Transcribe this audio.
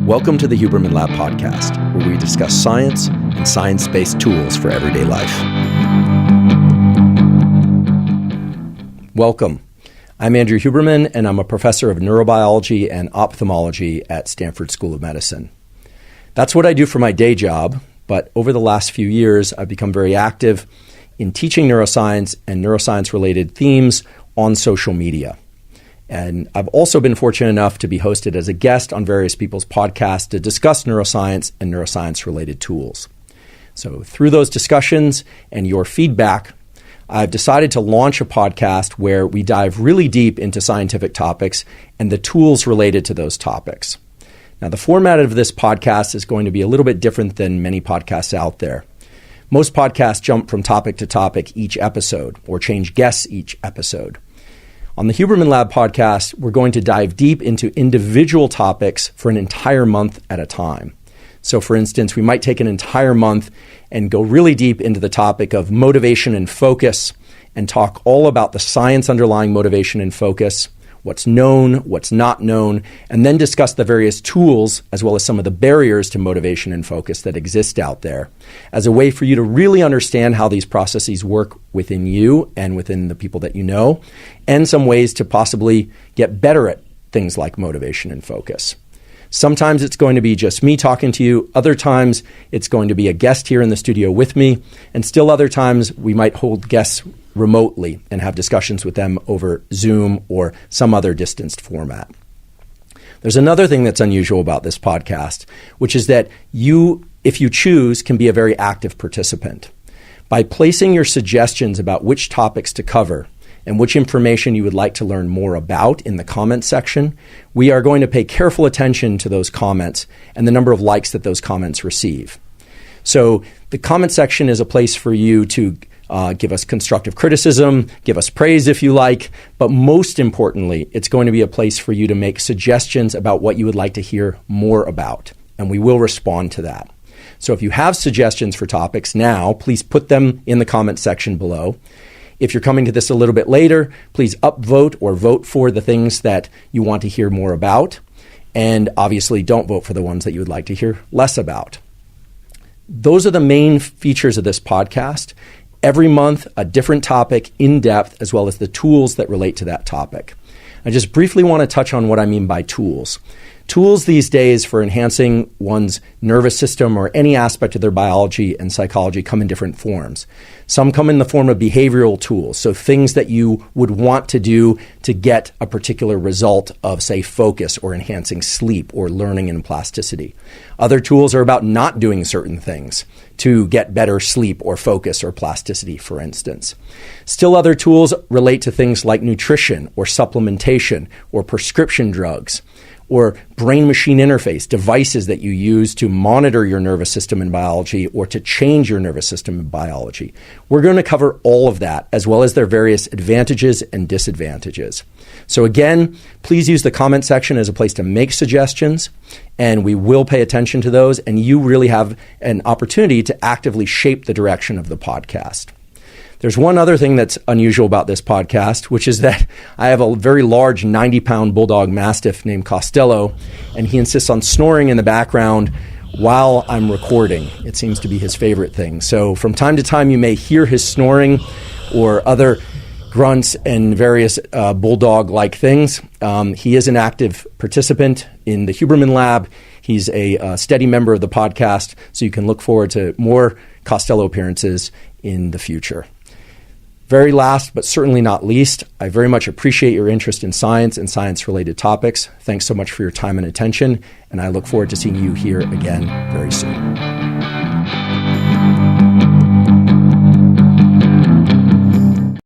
Welcome to the Huberman Lab Podcast, where we discuss science and science-based tools for everyday life. Welcome. I'm Andrew Huberman, and I'm a professor of neurobiology and ophthalmology at Stanford School of Medicine. That's what I do for my day job, but over the last few years, I've become very active in teaching neuroscience and neuroscience-related themes on social media. And I've also been fortunate enough to be hosted as a guest on various people's podcasts to discuss neuroscience and neuroscience-related tools. So through those discussions and your feedback, I've decided to launch a podcast where we dive really deep into scientific topics and the tools related to those topics. Now, the format of this podcast is going to be a little bit different than many podcasts out there. Most podcasts jump from topic to topic each episode or change guests each episode. On the Huberman Lab Podcast, we're going to dive deep into individual topics for an entire month at a time. So for instance, we might take an entire month and go really deep into the topic of motivation and focus and talk all about the science underlying motivation and focus, what's known, what's not known, and then discuss the various tools as well as some of the barriers to motivation and focus that exist out there as a way for you to really understand how these processes work within you and within the people that you know, and some ways to possibly get better at things like motivation and focus. Sometimes it's going to be just me talking to you. Other times it's going to be a guest here in the studio with me. And still other times we might hold guests remotely and have discussions with them over Zoom or some other distanced format. There's another thing that's unusual about this podcast, which is that you, if you choose, can be a very active participant. By placing your suggestions about which topics to cover and which information you would like to learn more about in the comment section, we are going to pay careful attention to those comments and the number of likes that those comments receive. So the comment section is a place for you to give us constructive criticism, give us praise if you like, but most importantly, it's going to be a place for you to make suggestions about what you would like to hear more about, and we will respond to that. So if you have suggestions for topics now, please put them in the comment section below. If you're coming to this a little bit later, please upvote or vote for the things that you want to hear more about, and obviously don't vote for the ones that you would like to hear less about. Those are the main features of this podcast. Every month, a different topic in depth, as well as the tools that relate to that topic. I just briefly want to touch on what I mean by tools. Tools these days for enhancing one's nervous system or any aspect of their biology and psychology come in different forms. Some come in the form of behavioral tools, so things that you would want to do to get a particular result of, say, focus or enhancing sleep or learning and plasticity. Other tools are about not doing certain things to get better sleep or focus or plasticity, for instance. Still other tools relate to things like nutrition or supplementation or prescription drugs, or brain-machine interface, devices that you use to monitor your nervous system and biology or to change your nervous system and biology. We're going to cover all of that, as well as their various advantages and disadvantages. So again, please use the comment section as a place to make suggestions, and we will pay attention to those, and you really have an opportunity to actively shape the direction of the podcast. There's one other thing that's unusual about this podcast, which is that I have a very large 90-pound bulldog mastiff named Costello, and he insists on snoring in the background while I'm recording. It seems to be his favorite thing. So from time to time, you may hear his snoring or other grunts and various bulldog-like things. He is an active participant in the Huberman Lab. He's a steady member of the podcast, so you can look forward to more Costello appearances in the future. Very last, but certainly not least, I very much appreciate your interest in science and science-related topics. Thanks so much for your time and attention, and I look forward to seeing you here again very soon.